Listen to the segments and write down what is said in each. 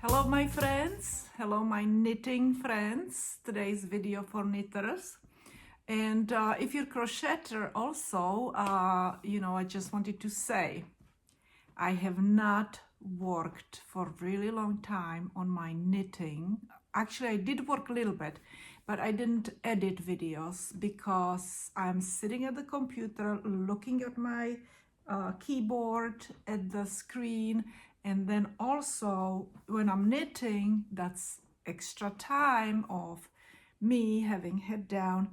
Hello my friends, hello my knitting friends. Today's video for knitters. And if you're crocheter also, I just wanted to say, I have not worked for a really long time on my knitting. Actually, I did work a little bit, but I didn't edit videos because I'm sitting at the computer looking at my keyboard, at the screen, and then also when I'm knitting, that's extra time of me having head down,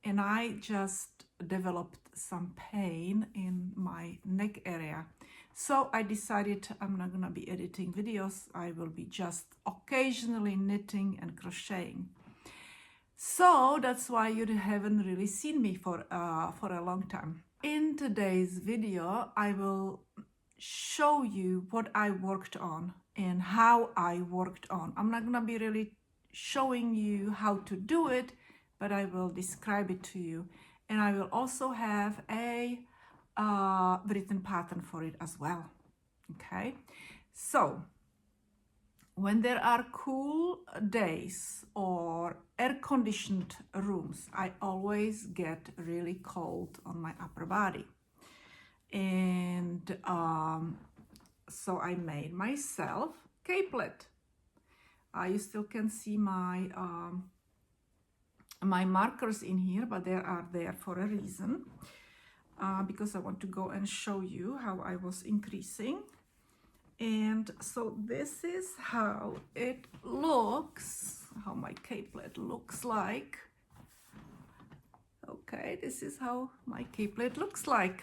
and I just developed some pain in my neck area. So I decided I'm not gonna be editing videos. I will be just occasionally knitting and crocheting. So that's why you haven't really seen me for a long time. In today's video, I will show you what I worked on and how I worked on. I'm not gonna be really showing you how to do it, but I will describe it to you. And I will also have a written pattern for it as well. Okay, so when there are cool days or air-conditioned rooms, I always get really cold on my upper body. And so I made myself capelet. You still can see my my markers in here, but they are there for a reason, because I want to go and show you how I was increasing. And so this is how it looks, how my capelet looks like. Okay, this is how my capelet looks like.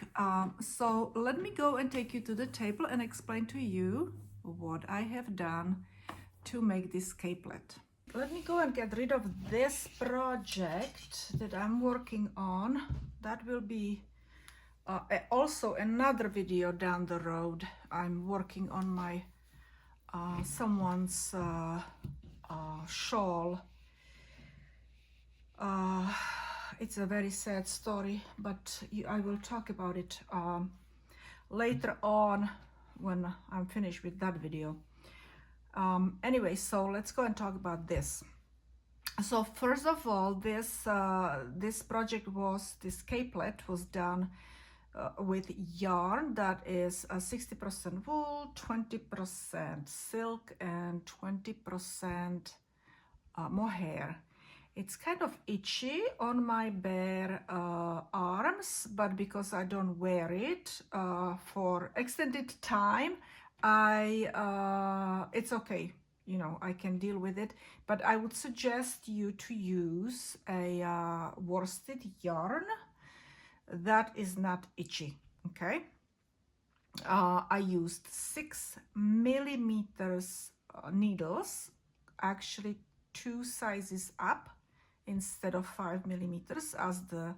So let me go and take you to the table and explain to you what I have done to make this capelet. Let me go and get rid of this project that I'm working on. That will be also another video down the road. I'm working on my someone's shawl. It's a very sad story, but I will talk about it later on when I'm finished with that video. Anyway, so let's go and talk about this. So first of all, this project this capelet was done with yarn that is 60% wool, 20% silk, and 20% mohair. It's kind of itchy on my bare arms, but because I don't wear it for extended time, it's okay. You know, I can deal with it, but I would suggest you to use a worsted yarn that is not itchy. Okay, I used 6 millimeters needles, actually 2 sizes up instead of 5 millimeters as the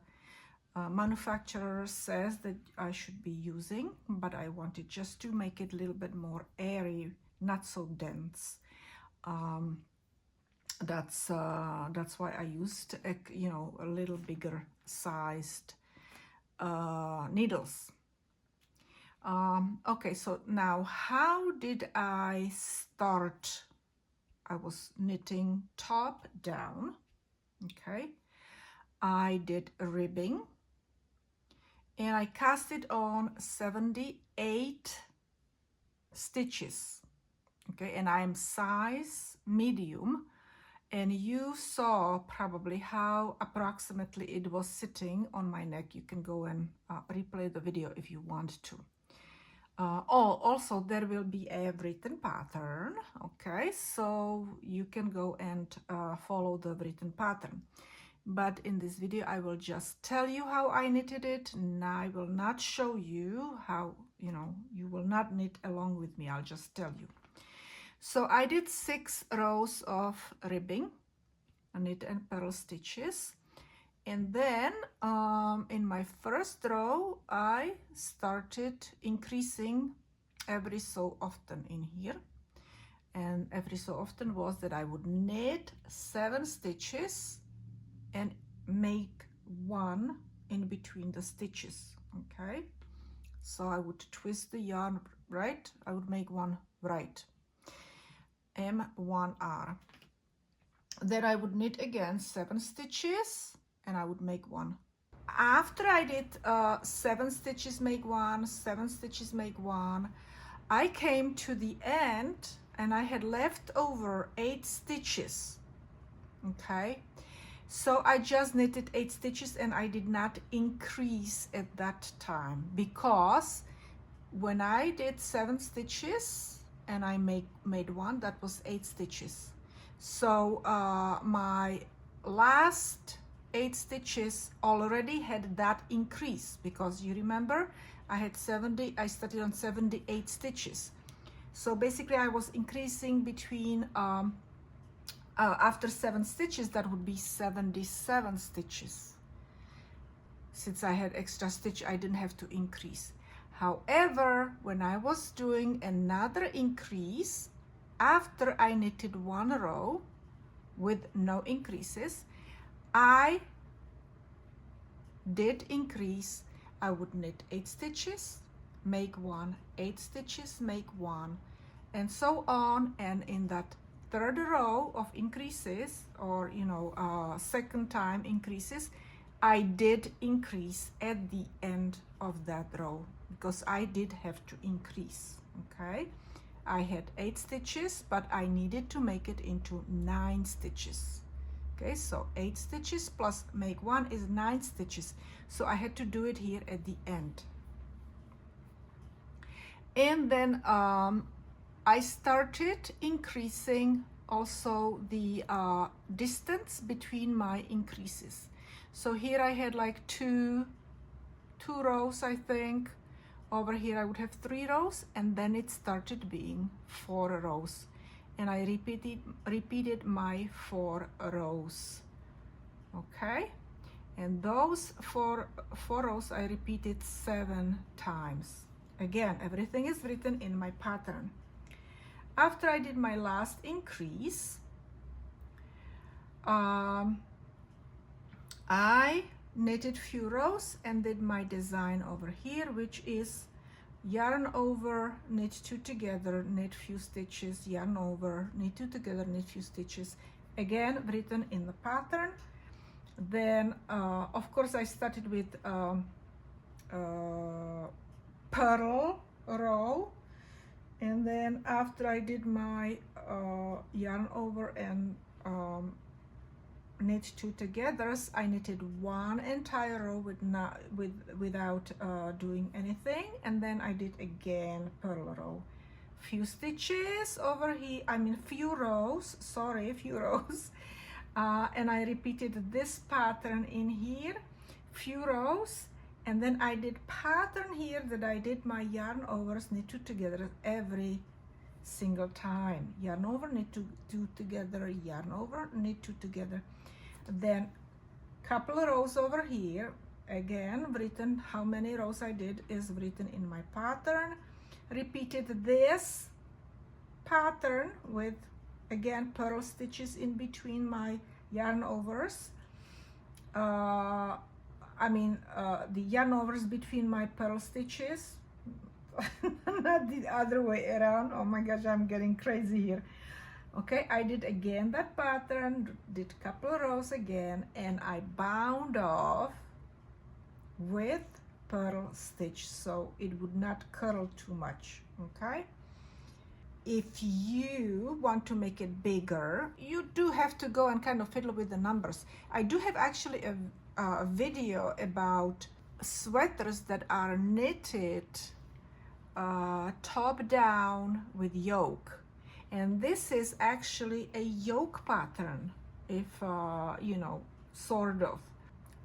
manufacturer says that I should be using, but I wanted just to make it a little bit more airy, not so dense. That's why I used a little bigger sized needles. Okay, so now how did I start? I was knitting top down. Okay, I did ribbing and I cast it on 78 stitches. Okay, and I am size medium, and you saw probably how approximately it was sitting on my neck. You can go and replay the video if you want to. Also there will be a written pattern. Okay, so you can go and follow the written pattern, but in this video I will just tell you how I knitted it, and I will not show you how, you will not knit along with me. I'll just tell you. So I did 6 rows of ribbing, knit and purl stitches, and then in my first row I started increasing every so often in here, and every so often was that I would knit 7 stitches and make 1 in between the stitches. Okay, so I would twist the yarn right, I would make 1 right, M1R. Then I would knit again 7 stitches and I would make 1. After I did 7 stitches, make 1, 7 stitches, make 1, I came to the end and I had left over 8 stitches. Okay, so I just knitted 8 stitches and I did not increase at that time, because when I did 7 stitches and I made 1, that was 8 stitches. So my last 8 stitches already had that increase, because you remember I started on 78 stitches. So basically I was increasing between after 7 stitches, that would be 77 stitches. Since I had extra stitch, I didn't have to increase. However, when I was doing another increase, after I knitted 1 row with no increases, I did increase. I would knit 8 stitches, make 1, 8 stitches, make 1, and so on. And in that third row of increases, or second time increases, I did increase at the end of that row, because I did have to increase. Okay, I had 8 stitches, but I needed to make it into 9 stitches. Okay, so 8 stitches plus make 1 is 9 stitches. So I had to do it here at the end. And then I started increasing also the distance between my increases. So here I had like two rows, I think. Over here I would have 3 rows, and then it started being 4 rows. And I repeated my 4 rows. Okay, and those four rows I repeated 7 times. Again, everything is written in my pattern. After I did my last increase, I knitted few rows and did my design over here, which is yarn over, knit 2 together, knit few stitches, yarn over, knit 2 together, knit few stitches, again written in the pattern. Then of course I started with purl row, and then after I did my yarn over and knit 2 together, I knitted 1 entire row without doing anything, and then I did again purl row, few stitches over here, few rows, and I repeated this pattern in here, few rows, and then I did pattern here that I did my yarn overs, knit 2 together every single time. Yarn over, knit 2 together, yarn over, knit 2 together. Then couple of rows over here, again written, how many rows I did is written in my pattern. Repeated this pattern with again purl stitches in between my yarn overs. The yarn overs between my purl stitches, not the other way around. Oh my gosh, I'm getting crazy here. Okay, I did again that pattern, did couple of rows again, and I bound off with purl stitch so it would not curl too much. Okay, if you want to make it bigger, you do have to go and kind of fiddle with the numbers. I do have actually a video about sweaters that are knitted top down with yoke, and this is actually a yoke pattern, if sort of.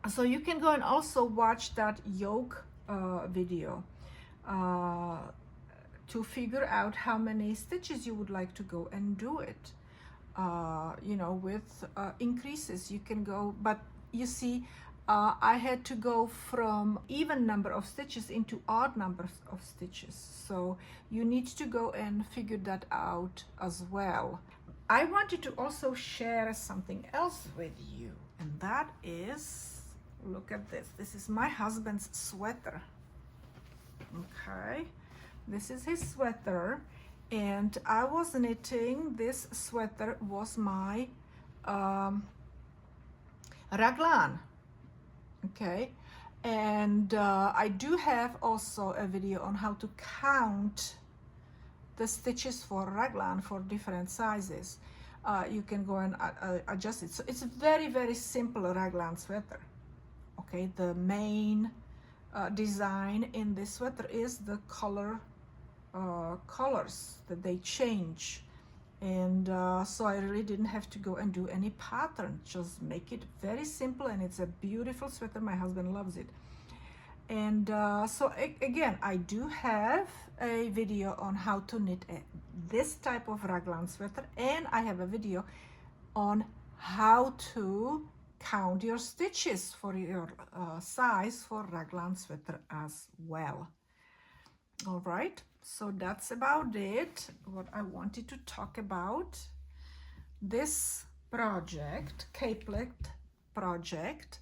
So you can go and also watch that yoke video to figure out how many stitches you would like to go and do it. With increases you can go, but you see, I had to go from even number of stitches into odd numbers of stitches. So you need to go and figure that out as well. I wanted to also share something else with you, and that is, look at this. This is my husband's sweater. Okay, this is his sweater, And I was knitting, this sweater was my Raglan, okay? And I do have also a video on how to count the stitches for Raglan for different sizes. You can go and adjust it. So it's a very, very simple Raglan sweater. Okay, the main design in this sweater is the colors that they change. And so I really didn't have to go and do any pattern, just make it very simple, and it's a beautiful sweater. My husband loves it. And so again, I do have a video on how to knit this type of Raglan sweater, and I have a video on how to count your stitches for your size for Raglan sweater as well. All right, so that's about it, what I wanted to talk about. This project, Capelet project,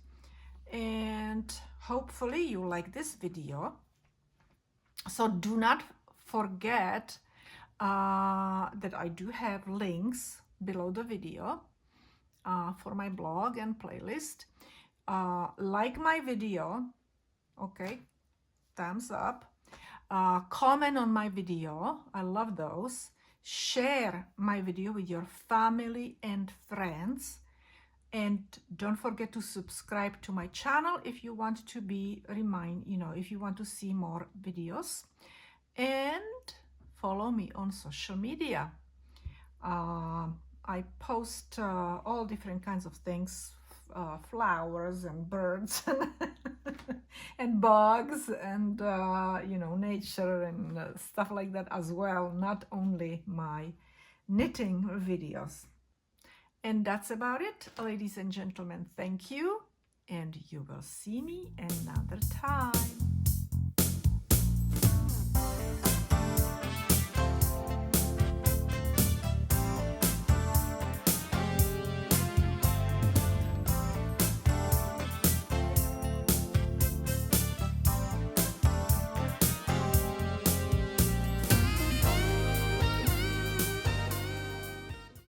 and hopefully you like this video. So do not forget that I do have links below the video for my blog and playlist. Like my video, okay, thumbs up. Comment on my video, I love those. Share my video with your family and friends. And don't forget to subscribe to my channel if you want to be if you want to see more videos. And follow me on social media. I post all different kinds of things, flowers and birds and bugs and nature and stuff like that as well, not only my knitting videos. And that's about it, ladies and gentlemen. Thank you, and you will see me another time.